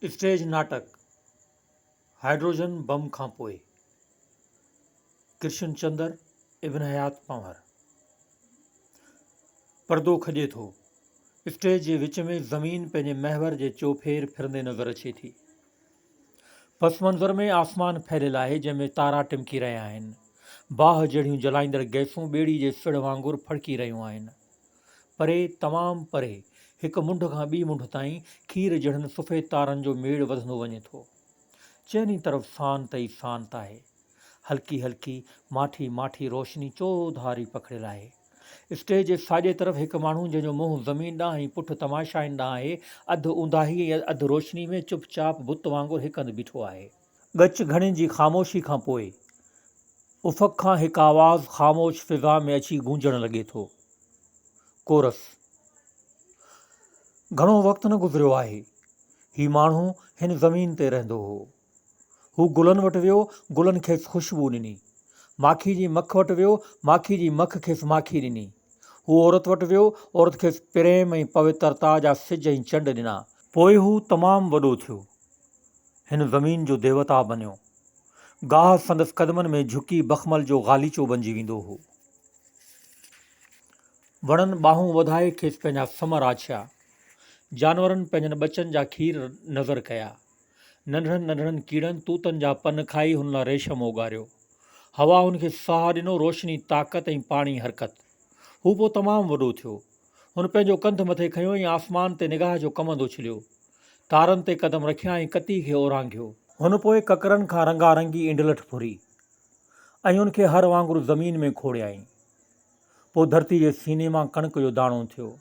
Stage नाटक hydrogen bomb खां पोइ कृष्ण चंद्र इब्न हयात पंवर। पर्दो खॼे थो। स्टेज जे विच में ज़मीन पंहिंजे महवर जे चोफेर फिरंदे नज़र अचे थी। पस मंज़र में आसमान फैलियल आहे जंहिंमें तारा टिमकी रहिया आहिनि। बाहि जहिड़ियूं जलाईंदड़ गैसूं ॿेड़ी जे सिड़ वांगुरु फड़की रहियूं आहिनि। परे तमामु परे हिकु मुंड खां ॿी मुंड ताईं खीर जहिड़नि सफ़ेद तारनि जो मेड़ वधंदो वञे थो। चइनी तरफ़ शांत ई शांत आहे। हल्की हल्की माठी माठी रोशनी चौधारी पखिड़ियल आहे। स्टेज जे साॼे तरफ़ हिकु माण्हू जंहिंजो मुंहुं ज़मीन ॾांहुं ऐं पुठि तमाशाइनि ॾांहुं आहे, अधु ऊंदाही ऐं अधु रोशनी में चुपचाप बुत वांगुरु हिकु हंधि बीठो आहे। ॻच घणे जी ख़ामोशी खां पोइ उफ़क़ खां हिकु आवाज़ु ख़ामोश फिज़ा में अची गूंजण लॻे थो। कोरस। घणो वक़्तु न गुज़रियो आहे। हीउ माण्हू हिन ज़मीन ते रहंदो हो। हू गुलनि वटि वियो, गुलनि खेसि ख़ुशबू ॾिनी। माखी जी मख वटि वियो, माखी जी मख खेसि माखी ॾिनी। हू औरत वटि वियो, औरत खेसि प्रेम ऐं पवित्रता जा सिज ऐं चंड ॾिना। पोइ हू तमामु वॾो थियो, हिन ज़मीन जो देवता बणियो। गाह संदसि क़दमनि में झुकी बख़मल जो ग़ालीचो बणिजी वेंदो हो। वणनि ॿाहूं वधाए खेसि पंहिंजा समर आछिया। जानवरनि पंहिंजनि ॿचनि जा खीर नज़र कया। नंढड़नि नंढड़नि कीड़नि तूतनि जा पन खाई हुन लाइ रेशम ओगारियो। हवा हुनखे साहु ॾिनो, रोशनी ताक़त ऐं पाणी हरकत। हू पोइ तमामु वॾो थियो। हुन पंहिंजो कंध मथे खंयो ऐं आसमान ते निगाह जो कमंदो छिलियो। तारनि ते क़दम रखिया ऐं कती खे ओरांघियो। हुन पोइ ककरनि खां रंगारंगी इंडलठ फुरी ऐं हुनखे हर वांगुरु ज़मीन में खोड़ियाईं। पोइ धरती जे सीने मां कणिक जो दाणो थियो।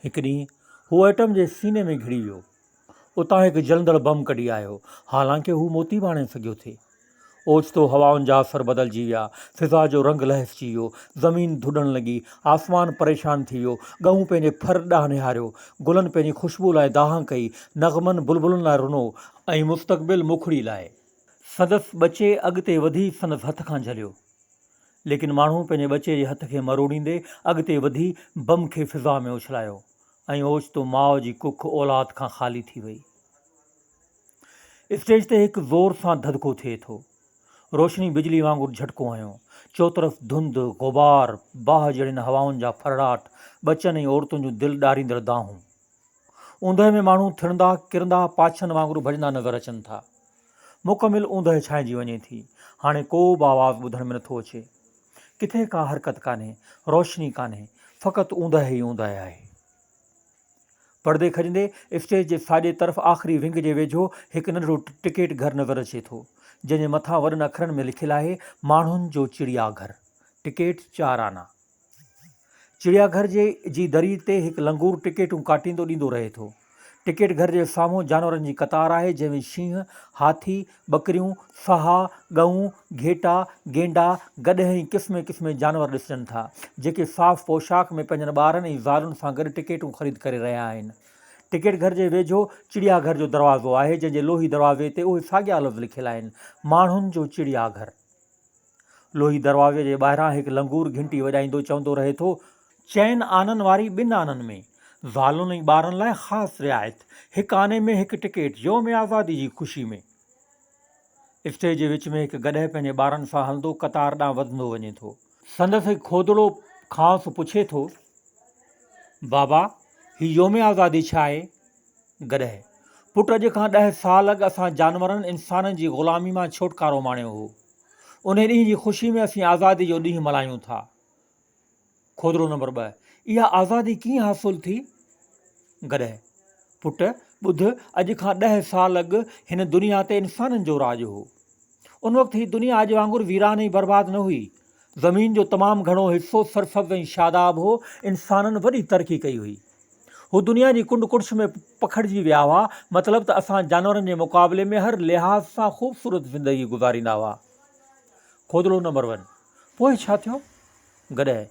हिकु ॾींहुं हू एटम जे सीने में घिड़ी वियो। उतां हिकु जलंदड़ बम कढी आयो। हालांकि हू मोती बाणे सघियो थे। ओचितो हवाउनि जा असर बदिलजी विया। फिज़ा जो रंग लहसिजी वियो। ज़मीन धुॾण लॻी। आसमान परेशान थी वियो। ॻऊं पंहिंजे फर ॾांहुं निहारियो। गुलनि पंहिंजी ख़ुशबू लाइ दाह कई। नग़मनि बुलबुलनि लाइ रुनो ऐं मुस्तक़बिल मुखड़ी लाइ। संदसि ॿचे अॻिते वधी संदसि हथ खां झलियो। लेकिन माण्हू पंहिंजे ॿचे जे हथ खे मरोड़ींदे अॻिते वधी बम खे फिज़ा में उछलायो ऐं ओचितो माउ जी कुख औलाद खां ख़ाली थी वई। स्टेज ते हिकु ज़ोर सां धदको थिए थो। रोशनी बिजली वांगुरु झटको हयो। चोतरफ़ धुंध, ग़ुबार, बाहि जहिड़नि हवाउनि जा फरड़ाट, ॿचनि ऐं औरतुनि जूं दिलि ॾारींदड़ दाहूं। ऊंदहि में माण्हू थिरंदा किरंदा पाछनि वांगुरु भॼंदा नज़र अचनि था। मुकमिल ऊंदहि छांइजी वञे थी। हाणे को बि आवाज़ु ॿुधण में नथो अचे। किथे का हरकत कान्हे, रोशनी कान्हे, फ़क़ति ऊंदहि ई ऊंदहि आहे। पर्दे खॼंदे स्टेज जे साॼे तरफ़ आख़िरी विंग जे वेझो हिकु नंढड़ो टिकेट घर नज़र अचे थो, जंहिंजे मथां वॾनि अखरनि में लिखियलु आहे, माण्हुनि जो चिड़ियाघर, टिकेट 4 आना। चिड़ियाघर जी दरी ते हिकु लंगूर टिकेटूं काटींदो ॾींदो रहे थो। टिकेट घर जे साम्हूं जानवरनि जी क़तार आहे, जंहिंमें शींहं, हाथी, बकरियूं, सहा, ॻऊं, घेटा, गेंडा, गॾ ऐं क़िस्मे क़िस्मे जानवर ॾिसजनि था, जेके साफ़ पोशाक में पंहिंजनि ॿारनि ऐं ज़ालुनि सां गॾु टिकेटूं ख़रीद करे रहिया आहिनि। टिकेट घर जे वेझो चिड़ियाघर जो दरवाज़ो आहे, जंहिंजे लोही दरवाज़े ते उहे साॻिया लफ़्ज़ लिखियल आहिनि, माण्हुनि जो चिड़ियाघर। लोही दरवाज़े जे ॿाहिरां हिकु लंगूर घंटी वॼाईंदो चवंदो रहे थो, 4 आननि वारी 2 आननि में ज़ालुनि ऐं ॿारनि लाइ ख़ासि रिआयत, 1 आने में 1 टिकेट, यौम आज़ादी जी ख़ुशी में। स्टेज जे विच में हिकु गॾहि पंहिंजे ॿारनि सां हलंदो क़तार ॾांहुं वधंदो वञे थो। संदसि हिकु खोदड़ो खांसि पुछे थो, बाबा, हीउ यौम आज़ादी छा आहे? गॾहि, पुट, अॼु खां 10 साल अॻु असां जानवरनि इंसाननि जी ग़ुलामी मां छुटकारो माणियो हो। उन ॾींहं जी ख़ुशी में असीं आज़ादी जो ॾींहुं मल्हायूं था। खोदड़ो नंबर 2, इहा आज़ादी कीअं हासिलु थी? गॾहि, पुट, ॿुध, अॼु खां 10 साल अॻु हिन दुनिया ते इंसाननि जो राॼ हो। उन वक़्तु हीअ दुनिया अॼु वांगुरु वीरान ऐं बर्बाद न हुई। ज़मीन जो तमामु घणो हिसो सरसब्ज़ ऐं शादाब हो। इंसाननि वॾी तरक़ी कई हुई। हू दुनिया जी कुंड कुड़िश में पखिड़िजी विया हुआ। मतिलबु त असां जानवरनि जे मुक़ाबले में हर लिहाज़ सां ख़ूबसूरत ज़िंदगी गुज़ारींदा हुआ। खोदड़ो नंबर 1, पोइ छा थियो? गॾहि,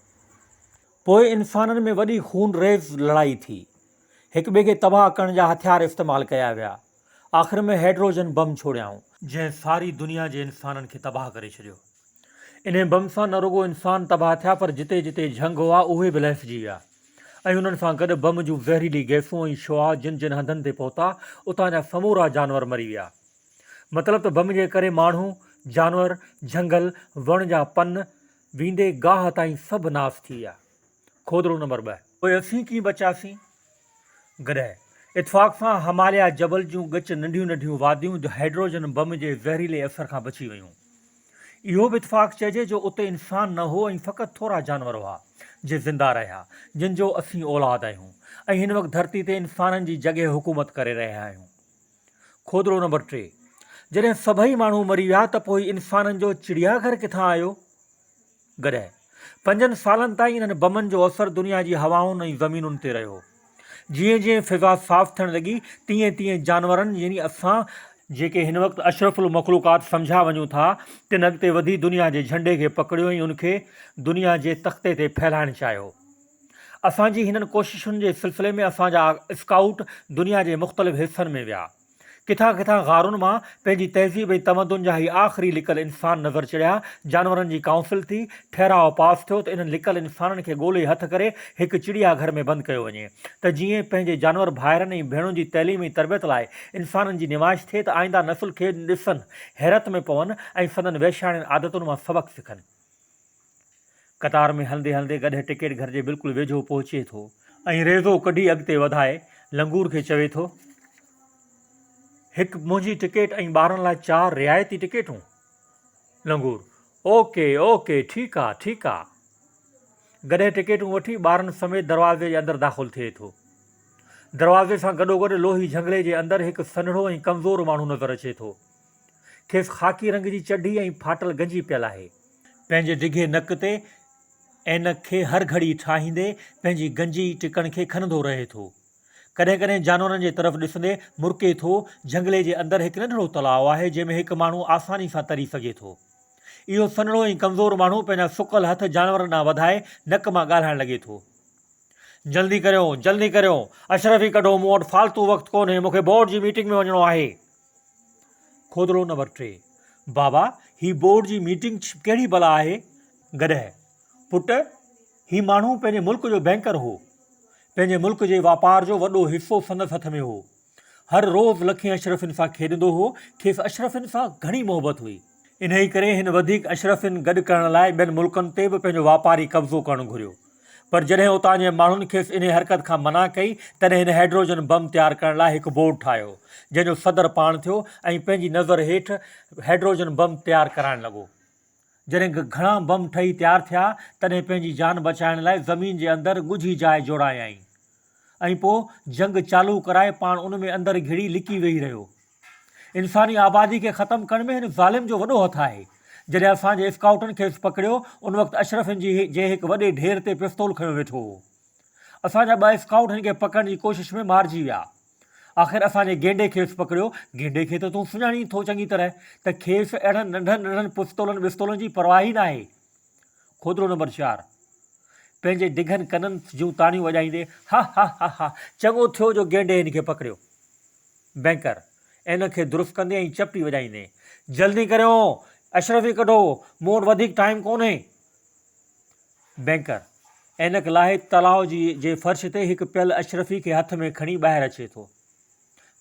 पोइ इंसाननि में वॾी खून रेज़ लड़ाई थी। हिक ॿिए खे तबाह करण जा हथियार इस्तेमालु कया विया। आख़िर में हाइड्रोजन बम छोड़ियाऊं, जंहिं सारी दुनिया जे इंसाननि खे तबाह करे छॾियो। इन बम सां न रुॻो इंसान तबाह थिया, पर जिते जिते झंग हुआ उहे बि लहिसिजी विया। ऐं उन्हनि सां गॾु बम जूं ज़हरीली गैसूं ऐं शुआ जिन जिन हंधनि ते पहुता उतां जा समूरा जानवर मरी विया। मतिलबु त बम जे करे माण्हू, जानवर, झंगल, वण जा पन वेंदे गाह ताईं सभु नास थी विया। खोदड़ो नंबर 2। पोइ असीं कीअं बचियासीं? गॾहि इतफ़ाक़ सां हिमालय जबल जूं ॻच नंढियूं नंढियूं वादियूं हाइड्रोजन बम जे ज़हरीले असर खां बची वियूं। इहो बि इतफ़ाक़ चइजे जो उते इंसान न हो ऐं फ़क़ति थोरा जानवर हुआ जे ज़िंदा रहिया, जिन जो असीं औलाद आहियूं ऐं हिन वक़्तु धरती ते इंसाननि जी जॻह हुकूमत करे रहिया आहियूं। खोदड़ो नंबर 3। जॾहिं सभई माण्हू मरी विया त पोइ इंसाननि जो चिड़ियाघर किथां आयो? गॾहि 5 सालनि ताईं इन्हनि बमनि जो असरु दुनिया जी हवाउनि ऐं ज़मीनुनि ते रहियो। जीअं जीअं फ़िज़ा साफ़ थियणु लॻी तीअं तीअं जानवरनि यानी असां जेके हिन वक़्तु अशरफुल मख़लूक़ात सम्झा वञूं था तिन अॻिते वधी दुनिया जे झंडे खे पकड़ियो ऐं उनखे दुनिया जे तख़्ते ते फैलाइणु चाहियो। असांजी हिननि कोशिशुनि जे सिलसिले में असांजा स्काउट दुनिया जे मुख़्तलिफ़ हिसनि में विया। किथां किथां गारुनि मां पंहिंजी तहज़ीब ऐं तमदुन जा ई आख़िरी लिकल इंसान नज़र चढ़िया। जानवरनि जी काउंसिल थी, ठहिराउ पास थियो त इन्हनि लिकल इंसाननि खे ॻोल्हे हथु करे हिकु चिड़ियाघर में बंदि कयो वञे त जीअं पंहिंजे जानवर भाइरनि ऐं भेणुनि जी तइलीम ऐं तरबियत लाइ इंसाननि जी निमाइश थिए त आईंदा नसुल खे ॾिसनि, हैरत में पवनि ऐं संदनि वैश्याणियुनि आदतुनि मां सबक़ु सिखनि। कतार में हलंदे हलंदे गॾु टिकेट घर जे बिल्कुलु वेझो पहुचे थो ऐं रेज़ो कढी अॻिते वधाए लंगूर खे चवे थो, हिकु मुंहिंजी टिकेट ऐं ॿारनि लाइ 4 रिआयती टिकेटूं। लंगूर, ओके ओके, ठीकु आहे ठीकु आहे। गॾे टिकेटूं वठी ॿारनि समेत दरवाज़े जे अंदरि दाख़िलु थिए थो। दरवाज़े सां गॾोगॾु लोही झंगले जे अंदरि हिकु सन्हड़ो ऐं कमज़ोर माण्हू नज़र अचे थो। खेसि ख़ाकी रंग जी चढी ऐं फाटल गंजी पियल आहे। पंहिंजे डिघे नक ते ऐनक खे हर घड़ी ठाहींदे पंहिंजी गंजी टिकण खे खणंदो रहे थो। कॾहिं कॾहिं जानवरनि जे तरफ़ ॾिसंदे मुरके थो। झंगले जे अंदरि हिकु नंढिड़ो तलाउ आहे जंहिंमें हिकु माण्हू आसानी सां तरी सघे थो। इहो सन्हड़ो ऐं कमज़ोर माण्हू पंहिंजा सुकल हथ जानवरनि ॾांहुं वधाए नक मां ॻाल्हाइणु लॻे थो, जल्दी करियो, अशरफी कढो, मूं वटि फालतू वक़्तु कोन्हे, मूंखे बोर्ड जी मीटिंग में वञिणो आहे। खोदड़ो नंबर 3। बाबा, ही बोर्ड जी मीटिंग कहिड़ी भला आहे? गॾहि, पुट, ही माण्हू पंहिंजे मुल्क जो बैंकर हो। पंहिंजे मुल्क जे वापार जो वॾो हिसो संदसि हथ में हो। हर रोज़ लखें अशरफिन सां खेॾंदो हो। खेसि अशरफिन सां घणी मोहबत हुई। इन ई करे हिन वधीक अशरफिन गॾु करण लाइ ॿियनि मुल्कनि ते बि पंहिंजो वापारी कब्ज़ो करणु घुरियो। पर जॾहिं उतां जे माण्हुनि खेसि इन हरकत खां मना कई तॾहिं हिन हाइड्रोजन बम तयारु करण लाइ हिकु बोर्ड ठाहियो जंहिंजो सदर पाण थियो ऐं पंहिंजी नज़र हेठि हाइड्रोजन बम तयारु कराइणु लॻो। जॾहिं घणा बम ठही तयारु थिया तॾहिं पंहिंजी जान बचाइण लाइ ज़मीन जे अंदरि ॻुझी जाइ जोड़ायई ऐं पोइ जंग चालू कराए पाण उन में अंदरि घिड़ी लिकी वेही रहियो। इंसानी आबादी खे ख़तमु करण में हिन ज़ालिम जो वॾो हथु आहे। जॾहिं असांजे स्काउटनि खेसि पकड़ियो उन वक़्तु अशरफिन जे हिकु वॾे ढेर ते पिस्तौल खयो वेठो हो। असांजा 2 स्काउट हिन खे पकड़ण जी कोशिश में मारिजी विया। आख़िर असांजे गेंडे खेसि पकड़ियो। गेंडे खे त तूं सुञाणी थो चङी तरह त खेसि अहिड़नि नंढनि नंढनि पिस्तौलनि विस्तौलनि जी परवाह ई न आहे। खोदड़ो नंबर 4। पंहिंजे डिघनि कननि जूं ताड़ियूं वॼाईंदे, हा हा हा हा, चङो थियो जो गेंडे हिन खे पकड़ियो। बैंकर इन खे दुरुस्त कंदे ऐं चपटी वॼाईंदे, जल्दी करियो, अशरफी कढो, मूं वटि वधीक टाइम कोन्हे। बैंकर ऐनक लाहे तलाउ जे फर्श ते हिकु पियल अशरफी खे हथ में खणी ॿाहिरि अचे थो।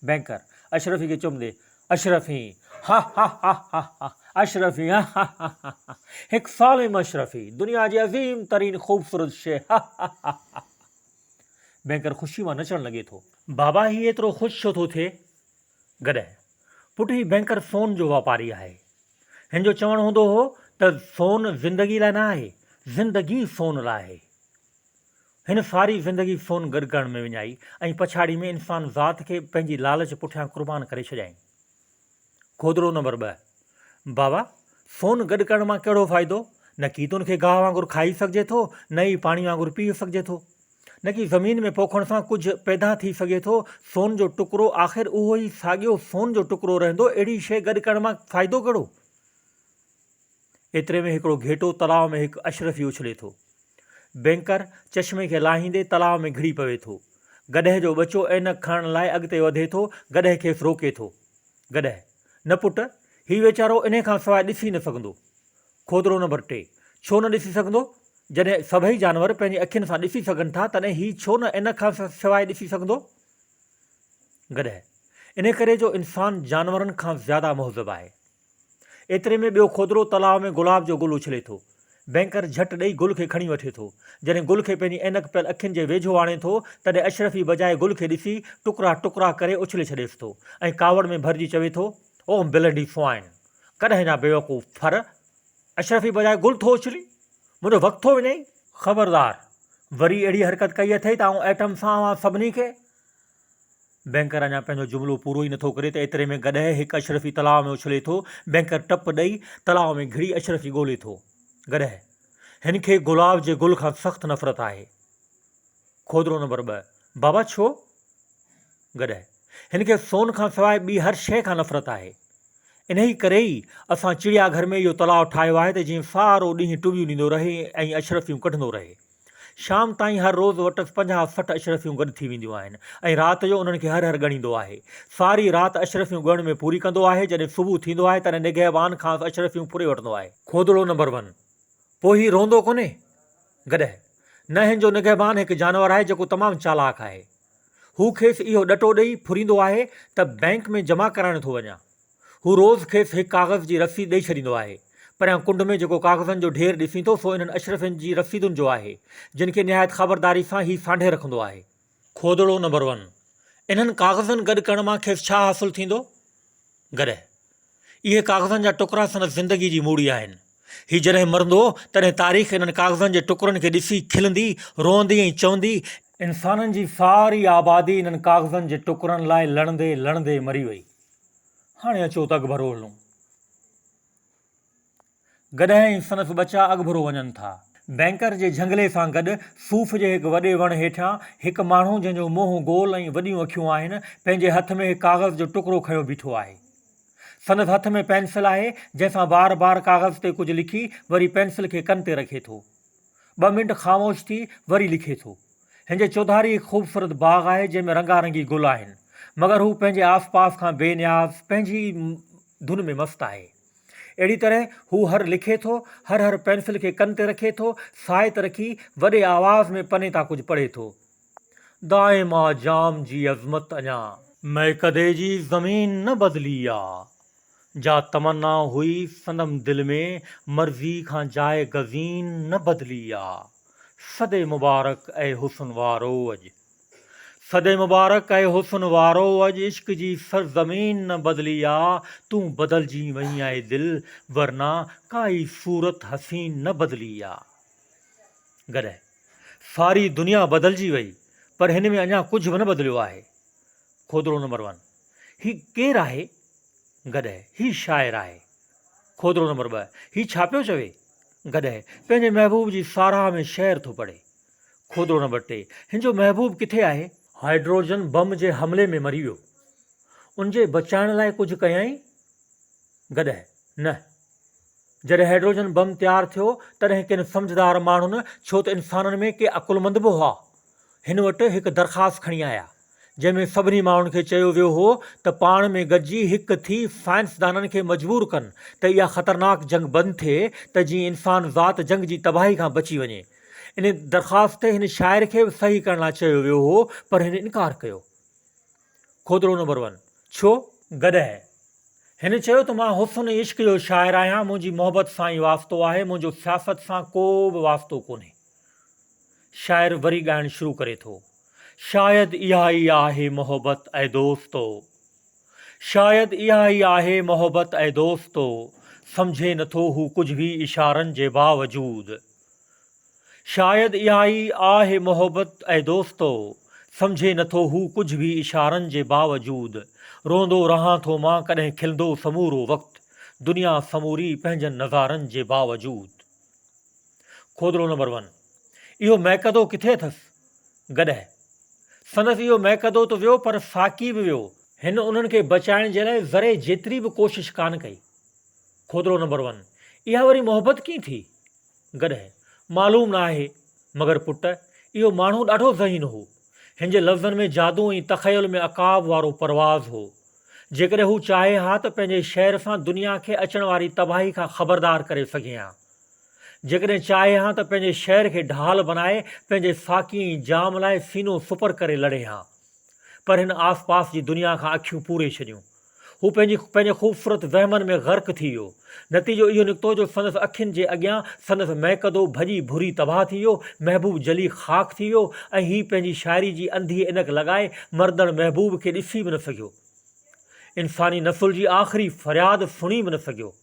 बैंकर अशरफी खे चुमंदे, अशरफी, हा हा हा हा हा, अशरफी, हा हा हा हा, हिकु सालिम अशरफी, दुनिया जी अज़ीम तरीन ख़ूबसूरत शइ, हा हा हा हा। बैंकर ख़ुशी मां नचणु लॻे थो। बाबा, ही एतिरो ख़ुशि छो थो थिए? गॾहि, पुट, ही बैंकर सोन जो वापारी आहे। हिन जो चवणु हूंदो हो त सोन ज़िंदगी लाइ न आहे, ज़िंदगी सोन लाइ आहे। हिन सारी ज़िंदगी सोन गॾु करण में विञाई ऐं पछाड़ी में इंसान ज़ात खे पंहिंजी लालच पुठियां क़ुर्बान करे छॾियईं। खोदड़ो नंबर 2। बाबा, सोन गॾु करण मां कहिड़ो फ़ाइदो? न की तुन खे गाह वांगुरु खाई सघिजे थो, न ई पाणी वांगुरु पी सघिजे थो, न की ज़मीन में पोखण सां कुझु पैदा थी सघे थो। सोन जो टुकड़ो आख़िर उहो ई साॻियो सोन जो टुकड़ो रहंदो। अहिड़ी शइ गॾु करण मां फ़ाइदो कहिड़ो? एतिरे में हिकिड़ो घेटो तलाउ में हिकु अशरफी उछले थो। बैंकर चश्मे खे लाहींदे तलाउ में घिड़ी पवे थो। गॾहि जो बचो ऐनक खणण लाइ अॻिते वधे थो। गॾहि खेसि रोके थो। गॾहि, न पुट, हीउ वीचारो इन खां सवाइ ॾिसी न सघंदो। खोदड़ो नंबर 3। छो न ॾिसी सघंदो? जॾहिं सभई जानवर पंहिंजी अखियुनि सां ॾिसी सघनि था तॾहिं हीउ छो न इन खां सवाइ ॾिसी सघंदो? गॾहि इन करे जो इंसानु जानवरनि खां ज़्यादा मुहज़ब आहे। एतिरे में ॿियो खोदरो तलाउ में गुलाब जो गुलु उछले थो। बैंकर झटि ॾेई गुल खे खणी वठे थो। जॾहिं गुल खे पंहिंजी ऐनक पियल अखियुनि जे वेझो आणे थो तॾहिं अशरफी बजाए गुल खे ॾिसी टुकड़ा टुकड़ा करे उछले छॾेसि थो ऐं कावड़ में भरिजी चवे थो, ओ बिलंडी स्वाइन, कॾहिं जा बेवकूफ़ फर, अशरफी बजाए गुल थो उछली, मुंहिंजो वक़्तु थो वञे। ख़बरदार, वरी अहिड़ी हरकत कई अथई त आउं एटम सां सभिनी खे। बैंकर अञा पंहिंजो जुमिलो पूरो ई नथो करे त एतिरे में गॾहि हिकु अशरफी तलाउ में उछले थो। बैंकर टप ॾेई तलाउ में घिड़ी अशरफी ॻोल्हे थो। गॾहि हिन खे गुलाब जे गुल खां सख़्तु नफ़रत आहे। खोदरो नंबर 2, बाबा छो? गॾहि हिन खे सोन खां सवाइ ॿी हर शइ खां नफ़रत आहे। इन ई करे ई असां चिड़ियाघर में इहो तलाउ ठाहियो आहे त जीअं सारो ॾींहुं टुबियूं ॾींदो रहे ऐं अशरफियूं कढंदो रहे। शाम ताईं हर रोज़ु वटि 50-60 अशरफियूं गॾु थी वेंदियूं आहिनि ऐं राति जो उन्हनि खे हर हर ॻणींदो आहे। सारी राति अशरफियूं ॻणण में पूरी कंदो आहे। जॾहिं सुबुह थींदो आहे तॾहिं निगहबान खां अशरफियूं फुरे वठंदो आहे। खोदड़ो नंबर 1, पोइ हीउ रोंदो कोन्हे? गॾहि न, हिन जो निगहबान हिकु जानवर आहे जेको तमामु चालाक आहे। हू खेसि इहो ॾटो ॾेई फुरींदो आहे त बैंक में जमा कराइण थो वञा। हू रोज़ खेसि हिकु काग़ज़ जी रसीद ॾेई छॾींदो आहे। परियां कुंड में जेको काग़ज़नि जो ढेर ॾिसी थो सो इन्हनि अशरफियुनि जी रसीदुनि जो आहे जिन खे निहायत ख़बरदारी सां ही सांढे रखंदो आहे। खोदड़ो नंबर 1, इन्हनि काग़ज़नि गॾु करण मां खेसि छा हासिलु थींदो? गॾहि इहे काग़ज़नि जा टुकड़ा संदसि ज़िंदगी जी मूड़ी आहिनि। हीउ जॾहिं मरंदो तॾहिं तारीख़ इन्हनि काग़ज़नि जे टुकड़नि खे ॾिसी खिलंदी, रोअंदी ऐं चवंदी, इंसाननि जी सारी आबादी इन्हनि काग़ज़नि जे टुकड़नि लाइ लड़ंदे लड़ंदे मरी वई। हाणे अचो त अॻिभरो हलूं। गॾहिं संदसि ॿचा अॻिभरो वञनि था। बैंकर जे झंगले सां गॾु सूफ़ जे हिकु वॾे वण हेठां हिकु माण्हू जंहिंजो मुंहुं गोल ऐं वॾियूं अखियूं आहिनि पंहिंजे हथ में हिकु काग़ज़ जो टुकड़ो खयो बीठो आहे। संदसि हथ में पेंसिल आहे जंहिंसां बार बार काग़ज़ ते कुझु लिखी वरी पेंसिल खे कन ते रखे थो। 2 मिंट ख़ामोश थी वरी लिखे थो। हिन जे चौधारी हिकु ख़ूबसूरत बाग़ आहे जंहिंमें रंगारंगी गुल आहिनि, मगर हू पंहिंजे आस पास खां बेनियाज़ पंहिंजी धुन में मस्तु आहे। अहिड़ी तरह हू हर लिखे थो, हर हर पेंसिल खे कन ते रखे थो, साए ते रखी वॾे आवाज़ में पने तां कुझु पढ़े थो। दाइमा जाम जी अज़मत अञा मैं कदे जी ज़मीन न बदली आ, जा तमन्ना हुई संदम दिल में मर्ज़ी खां जाए गज़ीन न बदली आ। सदे मुबारक ऐं हुस्न वारो अॼु, सदे मुबारक ऐं हुस्न वारो अॼु इश्क जी सरज़मीन न बदली आ। तूं बदलजी वई आहे दिल, वरना काई सूरत हसीन न बदली आ। गॾहि सारी दुनिया बदलजी वई पर हिन में अञा कुझु बि न बदिलियो आहे। खोदड़ो नंबर 1, ही केरु आहे? गॾहि ही शाइर आहे। खोदड़ो नंबर 2, ही छा पियो चवे? गॾहि पंहिंजे महबूब जी साराह में शेर थो पढ़े। खोदड़ो नंबर 3, हिन जो महबूब किथे आहे? हाइड्रोजन बम जे हमले में मरी वियो, उनजे बचाइण लाइ कुझु कयई? गॾहि न, जॾहिं हाइड्रोजन बम तयारु थियो तॾहिं किन सम्झदार माण्हुनि, छो त इंसाननि में के अकुलमंद बि हुआ, हिन वटि हिकु दरख़्वास्त खणी आया जंहिंमें सभिनी माण्हुनि खे चयो वियो हो त पाण में गॾिजी हिकु थी साइंसदाननि खे मजबूर कनि त इहा ख़तरनाक जंग बंदि थिए त जीअं इंसान ज़ात जंग जी तबाही खां बची वञे। इन दरख़्वास्त ते हिन शाइर खे बि सही करण लाइ चयो वियो हो पर हिन इनकार कयो। खोदड़ो नंबर 1, छो? गॾहि हिन चयो त मां हुस्न इश्क जो शाइर आहियां, मुंहिंजी मोहबत सां ई वास्तो आहे, मुंहिंजो सियासत सां को बि वास्तो कोन्हे। शाइर वरी ॻाइणु शुरू करे थो, शायदि इहा ई आहे मोहबत ऐं दोस्तो, शायदि इहा ई आहे मोहबत ऐं दोस्तो, सम्झे नथो हू कुझु बि इशारनि जे बावजूद। शायदि इहा ई आहे मोहबत ऐं दोस्तो, सम्झे नथो हू कुझु बि इशारनि जे बावजूद। रोंदो रहां थो मां कॾहिं खिलंदो समूरो वक़्तु, दुनिया समूरी पंहिंजनि नज़ारनि जे बावजूद। खोदड़ो नंबर 1, इहो महकदो किथे अथसि? गॾहि संदसि इहो महकदो त वियो पर साकी बि वियो, हिन उन्हनि खे बचाइण जे लाइ ज़रे जेतिरी बि कोशिशि कान कई। खोदड़ो नंबर 1, इहा वरी मोहबत कीअं थी? गॾहि मालूम न आहे, मगर पुट इहो माण्हू ॾाढो ज़हीन हो, हिन जे लफ़्ज़नि में जादू ऐं तख़यल में अकाब वारो परवाज़ हो। जेकॾहिं हू चाहे हा त पंहिंजे शहर सां दुनिया खे अचण वारी तबाही खां ख़बरदार करे सघे हा। जेकॾहिं चाहे हा त पंहिंजे शहर खे ढाल बनाए पंहिंजे साकी जाम लाइ सीनो सुपर करे लड़े हा, पर हिन आसपास जी दुनिया खां अखियूं पूरे छॾियूं। हू पंहिंजे ख़ूबसूरत वहमनि में ग़र्क़ थी वियो। नतीजो इहो निकितो जो संदसि अखियुनि जे अॻियां संदसि महकदो भॼी भुरी तबाह थी वियो, महबूब जली ख़ाक थी वियो, ऐं हीअ पंहिंजी शाइरी जी अंधी इनक लॻाए मर्दड़ महबूब खे ॾिसी बि न सघियो, इंसानी नसुल जी आख़िरी फ़रियाद सुणी बि न सघियो।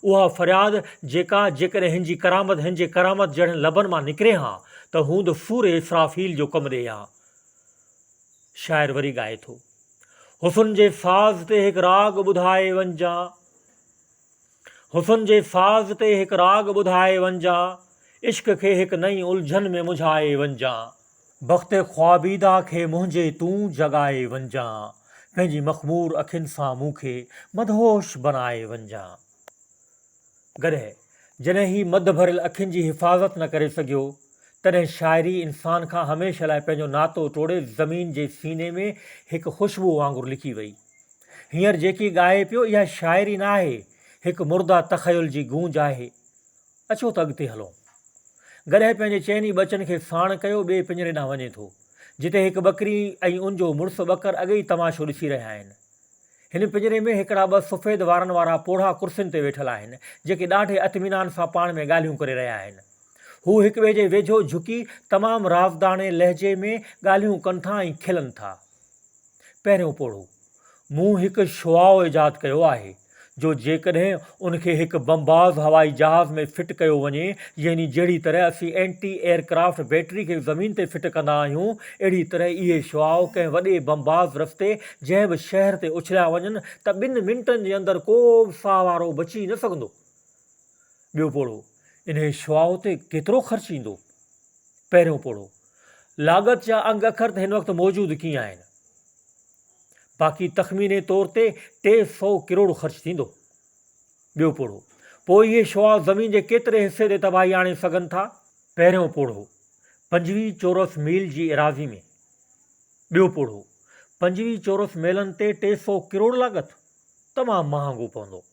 उहा फ़रियाद जेका जेकॾहिं हिन जे करामत जहिड़नि लबनि मां निकिरे हा त हूंद सूर इसराफ़ील जो कमु ॾे हा। शाइर वरी ॻाए थो, हुस्न जे साज़ ते हिकु राग ॿुधाए वञजां, हुस्न जे साज़ ते हिकु राग ॿुधाए वञजां, इश्क खे हिकु नई उलझन में मुझाए वञजां, बख़्ते ख्वाबीदा खे मुंहिंजे तूं जॻाए वञजां, पंहिंजी मख़मूर अखियुनि सां मूंखे मदहोश बनाए वञजां। जॾहिं ही मद भरियल अखियुनि जी हिफ़ाज़त न करे सघियो, तॾहिं शाइरी इंसान खां हमेशह लाइ पंहिंजो नातो तोड़े ज़मीन जे सीने में हिकु ख़ुशबू वांगुरु लिकी वई। हींअर जेकी ॻाए पियो इहा शाइरी न आहे, हिकु मुर्दा तख़युल जी गूंज आहे। अचो त अॻिते हलूं। गॾहिं पंहिंजे चइनी ॿचनि खे साण कयो ॿिए पिंजरे ॾांहुं वञे थो, जिते हिकु ॿकरी ऐं उनजो मुड़ुसु ॿकर अॻे ई तमाशो ॾिसी रहिया आहिनि। हिन पिंजरे में हिकिड़ा ॿ सफ़ेद वारनि वारा पोढ़ा कुर्सियुनि ते वेठल आहिनि, जेके ॾाढे अतमिनान सां पाण में ॻाल्हियूं करे रहिया आहिनि। हू हिक ॿिए जे वेझो झुकी तमामु राज़दाने लहजे में ॻाल्हियूं कनि था ऐं खिलनि था। पहिरियों पोढ़ो, मूं हिकु शुआओ ईजादु कयो आहे, जो जेकॾहिं उनखे हिकु बमबाज़ हवाई जहाज़ में फिट कयो वञे, यानी जहिड़ी तरह असीं एंटी एयरक्राफ्ट बैटरी खे ज़मीन ते फिट कंदा आहियूं, अहिड़ी तरह इहे शुआओ कंहिं वॾे बमबाज़ रस्ते जंहिं बि शहर ते उछलिया वञनि त 2 मिंटनि जे अंदरि को बि साह वारो बची न सघंदो। ॿियो पोढ़ो, इन शुआओ ते केतिरो ख़र्चु ईंदो? पहिरियों पोढ़ो, लागत जा अंग अखर त हिन वक़्तु मौजूदु कीअं आहिनि? बाक़ी तख़मीने तौर ते 300 करोड़ ख़र्चु थींदो। ॿियो पोढ़ो, पोइ इहे शुआ ज़मीन जे केतिरे हिसे ते तबाही आणे सघनि था? पहिरियों पोढ़ो, 25 चौरस मील जी एराज़ी में। ॿियो पोढ़ो, 25 चौरस मीलनि ते 300 करोड़ लागत, तमामु महांगो पवंदो।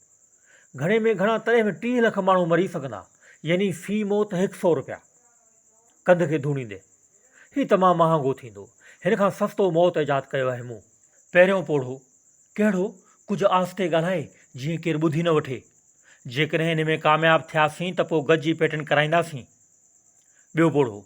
घणे में घणा तॾहिं बि 30 लख माण्हू मरी सघंदा, यानी फ़ी मौत 100 रुपया कंध खे धूणींदे। हीउ तमामु महांगो थींदो। हिन खां सस्तो मौत ईजादु कयो आहे मूं। पहिरियों पोढ़ो, कहिड़ो? कुझु आस्ते ॻाल्हाए जीअं केरु ॿुधी न वठे। जेकॾहिं हिन में कामयाबु थियासीं त पोइ गॾिजी पेटेंट कराईंदासीं। ॿियो पोढ़ो,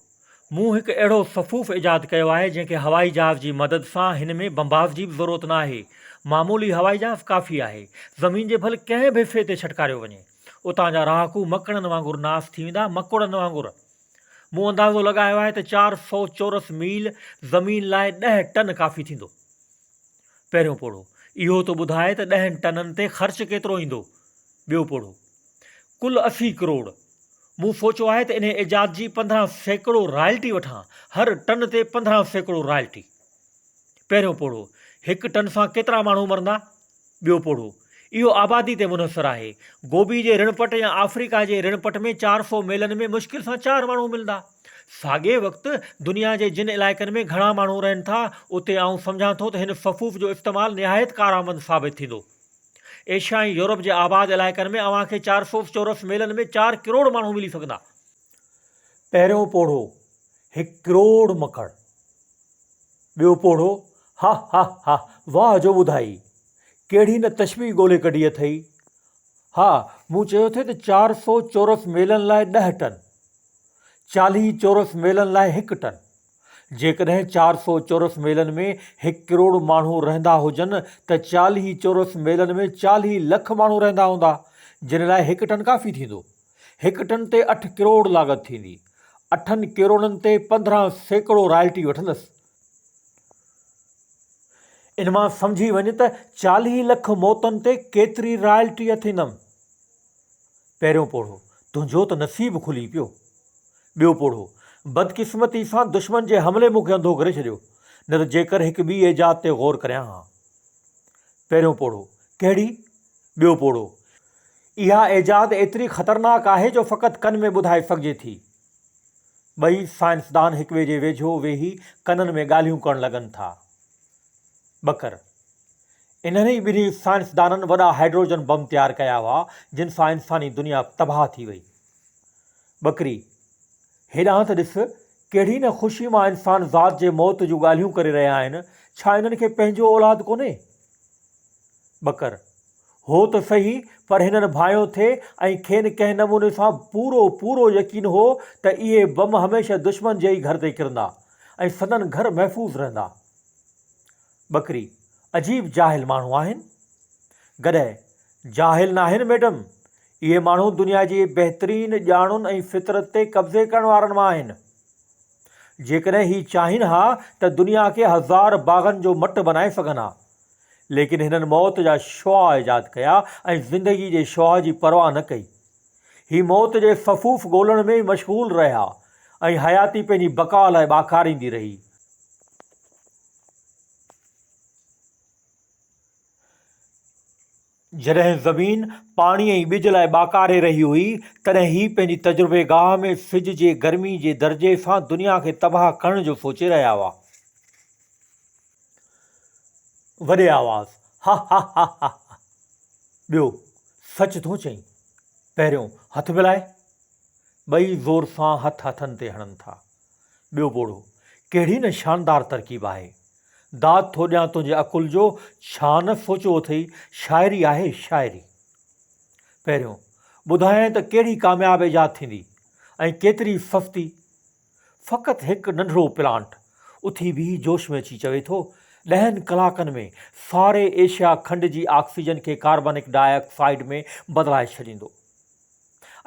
मूं हिकु अहिड़ो सफ़ूफ़ ईजादु कयो आहे जंहिंखे हवाई जहाज़ जी मदद सां हिन में बमबाज़ जी बि ज़रूरत न आहे। मामूली हवाई जहाज़ काफ़ी आहे। ज़मीन जे भले कंहिं बि हिसे ते छटकारियो वञे, उतां जा रहाकू मकड़नि वांगुरु नास थी वेंदा, मकुड़नि वांगुरु। मूं अंदाज़ो लॻायो आहे त 400 चौरस मील ज़मीन लाइ 10 टन काफ़ी थींदो। पहिरियों पोढ़ो, इहो तो ॿुधाए त 10 टननि ते ख़र्चु केतिरो ईंदो। ॿियो पोढ़ो, कुल 80 करोड़। मूं सोचियो आहे त इन ईजाद जी 15 सैकड़ो रॉयल्टी वठां, हर टन ते 15 सैकड़ो रॉयल्टी। पहिरियों पोढ़ो, 1 टन सां केतिरा माण्हू मरंदा? ॿियो पोढ़ो, इहो आबादी ते मुनहसर आहे। गोभी जे ऋणपट या अफ्रीका जे ऋणपट में 400 मीलनि में मुश्किल सां 4 माण्हू मिलंदा। साॻे वक़्तु दुनिया जे जिन इलाइक़नि में घणा माण्हू रहनि था, उते आउं सम्झां थो त हिन सफ़ूफ़ जो इस्तेमालु निहायत कारआमद साबित थींदो। एशिया ऐं यूरोप जे आबाद इलाइक़नि में अव्हांखे 400 चौरस मीलनि में 4 करोड़ माण्हू मिली सघंदा। पहिरियों पोढ़ो, 1 करोड़ मकड़। ॿियो पोढ़ो, हा हा हा, वाह जो ॿुधाई, कहिड़ी न तशबीह ॻोल्हे कढी अथई। हा, मूं चयो थे त 400 चौरस मीलनि लाइ 10 टन, 40 चौरस मीलनि लाइ 1 टन। जेकॾहिं 400 चौरस मीलनि में 1 करोड़ माण्हू रहंदा हुजनि त 40 चौरस मीलनि में 40 लख माण्हू रहंदा हूंदा, जिन लाइ 1 टन काफ़ी थींदो। 1 टन ते 8 करोड़ लागत थींदी। 8 करोड़नि ते 15 सैकड़ो रॉयल्टी वठंदसि। इन मां सम्झी वञ त 40 लख मौतनि ते केतिरी रॉयल्टी अथींदमि। पहिरियों पोढ़ो, तुंहिंजो त नसीबु खुली पियो। ॿियो पोढ़ो, बदकिस्मती सां दुश्मन जे हमले मूंखे अंधो करे छॾियो, न त जेकर हिकु ॿी ईजाद ते गौर करियां हा। पहिरियों पोढ़ो, कहिड़ी? ॿियो पोढ़ो, इहा ईजाद एतिरी ख़तरनाक आहे जो फ़क़ति कन में ॿुधाए सघिजे थी। ॿई साइंसदान हिक ॿिए जे वेझो वेही कननि में ॻाल्हियूं करणु लॻनि था। ॿकर, इन्हनि ई ॿिन्ही साइंसदाननि वॾा हाइड्रोजन बम तयारु कया हुआ, जिन सां इंसानी दुनिया तबाह थी वई। बकरी, हेॾां त ॾिस, कहिड़ी न ख़ुशी मां इंसान ज़ात जे मौत जूं ॻाल्हियूं करे रहिया आहिनि, छा इन्हनि खे पंहिंजो औलाद कोन्हे? बकर, हो त सही, पर हिननि भाइयों थिए ऐं खेनि कंहिं नमूने सां पूरो पूरो यकीन हो त इहे बम हमेशह दुश्मन जे ई घर ते किरंदा ऐं संदन घर महफ़ूज़ रहंदा। बकरी, अजीब जाहिल माण्हू आहिनि। गॾहिं, जाहिल न आहिनि मैडम, इहे माण्हू दुनिया जी बहितरीन ॼाणुनि ऐं फितरत ते कब्ज़े करण वारनि मां आहिनि। जेकॾहिं ही चाहिनि हा त दुनिया खे हज़ार बाग़नि जो मट बनाए सघनि हा, लेकिन हिननि मौत जा शुआ ईजाद कया ऐं ज़िंदगी जे शुआ जी परवाह न कई। ही मौत जे सफ़ूफ़ ॻोल्हण में मशग़ूल रहिया ऐं हयाती पंहिंजी बका लाइ ॿाकारींदी रही। जॾहिं ज़मीन पाणी ऐं ॿिज लाइ ॿाकारे रही हुई, तॾहिं ही पंहिंजी तजुर्बेगाह में सिज जे गर्मी जे दर्जे सां दुनिया खे तबाह करण जो सोचे रहिया हुआ। वॾे आवाज़, हा हा हा हा हा। ॿियो, सच थो चईं। पहिरियों, हथ मिलाए। ॿई ज़ोर सां हथ हथनि ते हणनि था। ॿियो ॿोड़ो, कहिड़ी न शानदार तरकीब आहे। दाद थो ॾियां तुंहिंजे अकुल जो, छा न सोचियो अथई, शाइरी आहे शाइरी। पहिरियों, ॿुधायां त कहिड़ी कामयाब इजाद थींदी ऐं केतिरी सस्ती। फ़क़ति हिकु नंढिड़ो प्लांट उथी बीह जोश में अची चवे थो, 10 कलाकनि में सारे एशिया खंड जी ऑक्सीजन खे कार्बनिक डाइऑक्साइड में बदिलाए छॾींदो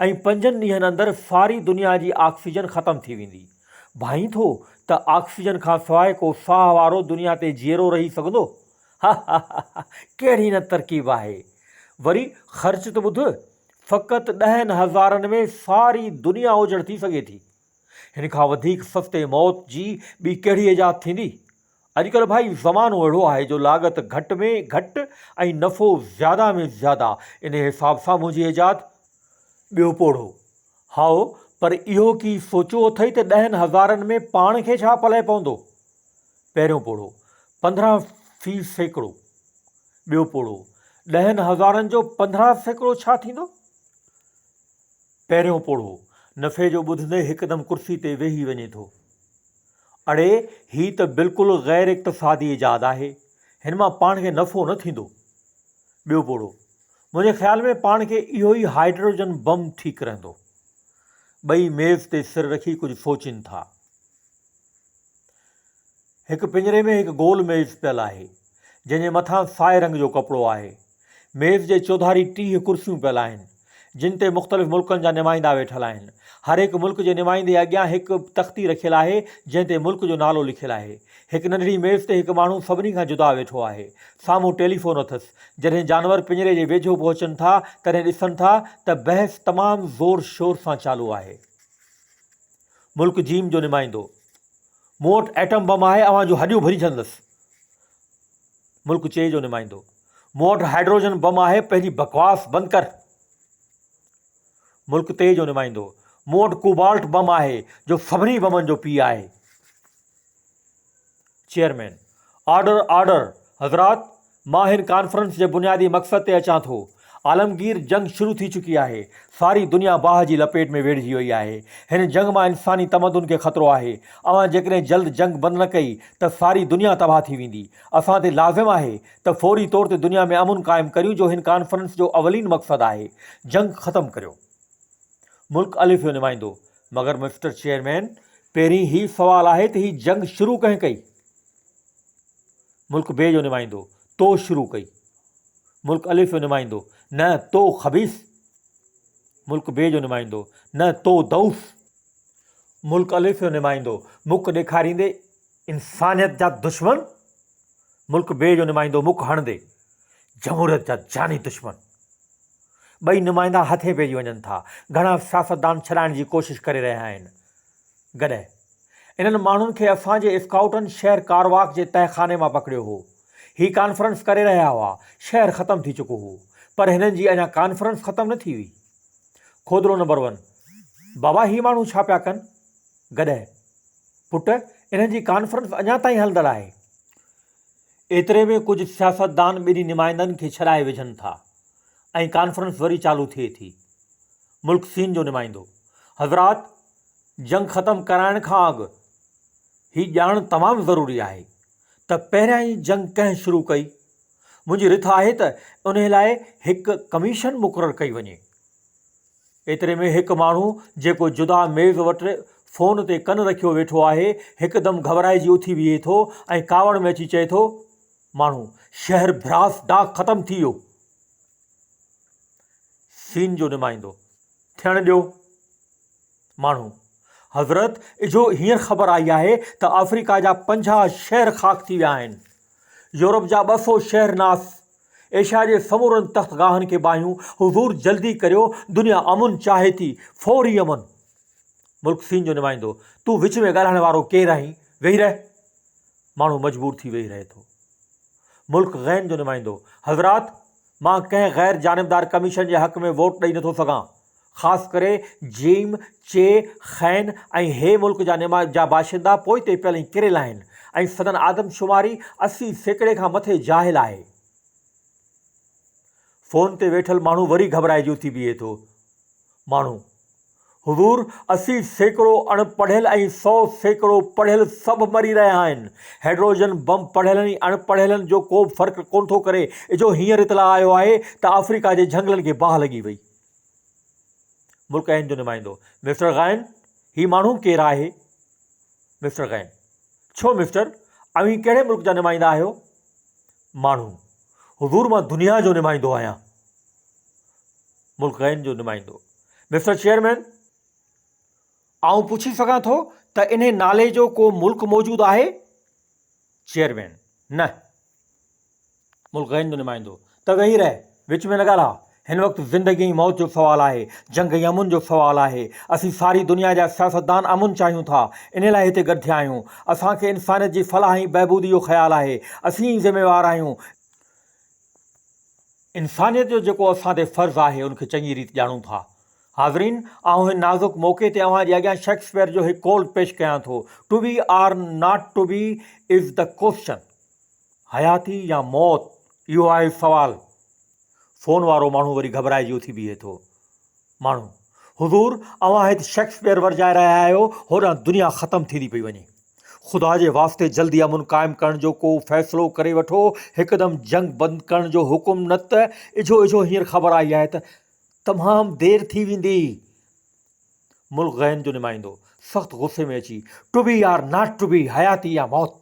ऐं 5 ॾींहंनि अंदरि सारी दुनिया जी ऑक्सीजन ख़तमु थी वेंदी। भाई थो त ऑक्सीजन खां सवाइ को साह वारो दुनिया ते जीअरो रही सघंदो? हा हा हा, कहिड़ी न तरकीब आहे। वरी ख़र्च त ॿुध, फ़क़ति 10,000 में सारी दुनिया उजड़ थी सघे थी। हिन खां वधीक सस्ते मौत जी ॿी कहिड़ी इजाद थींदी? अॼुकल्ह भाई ज़मानो अहिड़ो आहे जो लागत घटि में घटि ऐं नफ़ो ज़्यादा में ज़्यादा, इन हिसाब सां मुंहिंजी इजाद। ॿियो पोड़ो, हाओ, पर इहो की सोचियो अथई त 10,000 में पाण खे छा पलाए पवंदो? पहिरियों पोड़ो, 15%। ॿियो पोड़ो, 10,000 जो 15% छा थींदो? पहिरियों पोड़ो, नफ़े जो ॿुधंदे हिकदमि कुर्सी ते वेही वञे थो। अड़े, ही त बिल्कुलु ग़ैर इक़्तिसादी इजाद आहे, हिन मां पाण खे नफ़ो न थींदो। ॿियो पोड़ो, मुंहिंजे ख़्याल में पाण खे इहो ई हाइड्रोजन बम ठीकु रहंदो। ॿई मेज़ ते सिर रखी कुझु सोचिनि था। हिकु पिंजरे में हिकु गोल मेज़ पियल आहे, जंहिंजे मथां साए रंग जो कपिड़ो आहे। मेज़ जे चौधारी 30 कुर्सियूं पियल आहिनि, जिन ते मुख़्तलिफ़ मुल्कनि जा नुमाइंदा वेठल आहिनि। हर हिकु मुल्क जे नुमाइंदे अॻियां हिकु तख़्ती रखियलु आहे, जंहिं ते मुल्क जो नालो लिखियलु आहे। हिकु नंढड़ी मेज़ ते हिकु माण्हू सभिनी खां जुदा वेठो आहे। साम्हूं टेलीफोन अथसि। जॾहिं जानवर पिंजरे जे वेझो पहुचनि था, तॾहिं ॾिसनि था त बहस तमामु ज़ोर शोर सां चालू आहे। मुल्क जीम जो नुमाइंदो, मूं वटि एटम बम आहे, अव्हां जूं हॾियूं भरी छॾंदुसि। मुल्क चे जो नुमाइंदो, मूं वटि हाइड्रोजन बम आहे, पंहिंजी बकवास बंदि कर। मुल्क ते जो नुमाइंदो, मूं वटि कोबाल्ट बम आहे, जो सभिनी बमनि जो पीउ आहे। चेयरमैन, ऑर्डर ऑर्डर हज़रात, मां हिन कॉन्फ्रेंस जे बुनियादी मक़सद ते अचां थो। आलमगीर जंग शुरू थी चुकी आहे। सारी दुनिया बाहि जी लपेट में वेढ़ी वई आहे। हिन जंग मां इंसानी तमदुन खे ख़तरो आहे। अवां जेकॾहिं जल्द जंग बंदि न कई त सारी दुनिया तबाह थी वेंदी। असां ते लाज़िम आहे त फौरी तौर ते दुनिया में अमुन क़ाइमु करियूं, जो हिन कॉन्फ्रेंस जो अवलीन मक़सदु आहे। जंग ख़तमु करियो। मुल्क अलिफ़ जो नुमाइंदो, मगर मिस्टर चेयरमैन, पहिरीं ही सुवाल आहे त ही जंग शुरू कंहिं कई? मुल्क बे जो नुमाइंदो, तो शुरू कई। मुल्क अलिफ़ जो नुमाइंदो, न तो ख़बीस। मुल्क बे जो नुमाइंदो, न तो दऊस। मुल्क अलिफ़ जो नुमाइंदो, मुख ॾेखारींदे इंसानियत जा दुश्मन। मुल्क बे जो नुमाइंदो, मुख हणंदे जमहूरियत जा जानी दुश्मन। ॿई नुमाइंदा हथे पइजी वञनि था। घणा सियासतदान छॾाइण जी कोशिशि करे रहिया आहिनि। गॾहिं इन्हनि माण्हुनि खे असांजे स्काउटनि शहर कारवाक जे तहखाने मां पकड़ियो हो। ही कॉन्फ्रेंस करे रहिया हुआ। शहर ख़तमु थी चुको हो, पर हिननि जी अञा कॉन्फ्रेंस ख़तमु न थी हुई। खोदरो नंबर 1, बाबा, ही माण्हू छा पिया कनि? गॾहिं, पुट, इन्हनि जी कॉन्फ्रेंस अञा ताईं हलंदड़ आहे। एतिरे में कुझु सियासतदान ॿिन्ही नुमाइंदनि खे छॾाए विझनि था ऐं कॉन्फ्रेंस वरी चालू थिए थी। मुल्क सीन जो नुमाइंदो, हज़रात, जंग ख़त्म कराइण खां अॻु हीउ ॼाणणु तमामु ज़रूरी आहे त पहिरियां ई जंग कंहिं शुरू कई। मुंहिंजी रिथ आहे त उन लाइ हिकु कमीशन मुक़ररु कई वञे। एतिरे में हिकु माण्हू जेको जुदा मेज़ वटि फ़ोन ते कनु रखियो वेठो आहे, हिकदमि घबराइजी उथी बीहे थो ऐं कावड़ में अची चए थो, माण्हू, शहर भ्रास डाक ख़त्म थी वियो। सीन जो नुमाइंदो, थियण ॾियो। माण्हू, हज़रत, इजो हींअर ख़बर आई आहे त अफ्रीका जा 50 शहर ख़ाक थी विया आहिनि, यूरोप जा 200 शहर नास, एशिया जे समूरनि तख़्तगाहनि खे बाहियूं। हुज़ूर जल्दी करियो, दुनिया अमुन चाहे थी, फौरी अमन। मुल्क सीन जो नुमाइंदो, तूं विच में ॻाल्हाइण वारो केरु आहीं? वेही रह। माण्हू मजबूर थी वेही रहे थो। मुल्क गैन जो नुमाइंदो, हज़रात, मां कंहिं गैर जानिबदार कमीशन जे हक़ में वोट ॾेई नथो सघां। ख़ासि करे जीम, चे, खैन ऐं हे मुल्क जा बाशिंदा पोइ ते पियल ई किरियल आहिनि ऐं सदन आदमशुमारी 80% खां मथे जाहिल आहे। फ़ोन ते वेठल माण्हू वरी घबराइजी उथी बीहे थो। माण्हू, हुज़ूर, 80% अणपढ़ियल ऐं 100% पढ़ियल सभु मरी रहिया आहिनि। हाइड्रोजन बम पढ़ियलनि ऐं अणपढ़ियलनि जो को बि फ़र्क़ु कोन थो करे। इजो हींअर इतला आयो आहे त अफ्रीका जे झंगलनि खे बाहि लॻी वई। मुल्क ऐन जो नुमाइंदो, मिस्टर गैन, ही माण्हू केरु आहे? मिस्टर गैन, छो मिस्टर, अव्हीं कहिड़े मुल्क जा नुमाइंदा आहियो? माण्हू, हुज़ूर, मां दुनिया जो नुमाइंदो आहियां। मुल्क गैन जो नुमाइंदो, मिस्टर चेयरमैन, आउं पुछी सघां थो त इन नाले जो को मुल्क मौजूदु आहे? चेयरमैन, न। मुल्क गैन जो नुमाइंदो, त वेही रह, विच में न ॻाल्हा। हिन वक़्तु ज़िंदगी ऐं मौत जो सुवालु आहे, जंग ऐं अमुन जो सुवालु आहे। असीं सारी दुनिया जा सियासतदान अमुन चाहियूं था, इन लाइ हिते गॾु थिया आहियूं। असांखे इंसानियत जी फलाह ऐं बहबूदी जो ख़्यालु आहे। असीं ई ज़िम्मेवार आहियूं। इंसानियत जो जेको असां ते फ़र्ज़ु आहे उनखे चङी रीति ॼाणूं था। हाज़रीन, आउं हिन नाज़ुक मौक़े ते अव्हां जे अॻियां शेक्सपियर जो हिकु कोल पेश कयां थो। To be or not to be is the question. हयाती या मौत, इहो आहे सवालु। फ़ोन वारो माण्हू वरी घबराइजी उथी बीहे थो। माण्हू, हुज़ूर, अव्हां हिते शेक्सपियर वरजाए रहिया आहियो, होॾां दुनिया ख़त्म थींदी पई वञे। ख़ुदा जे वास्ते जल्दी अमुन क़ाइमु करण जो को फ़ैसिलो करे वठो। हिकदमि जंग बंदि करण जो हुकुम, न त इजो हींअर ख़बर आई आहे त तमामु देरि थी वेंदी। मुल्क गैन जो नुमाइंदो सख़्तु गुस्से में अची, to be or not to be, हयाती या मौत।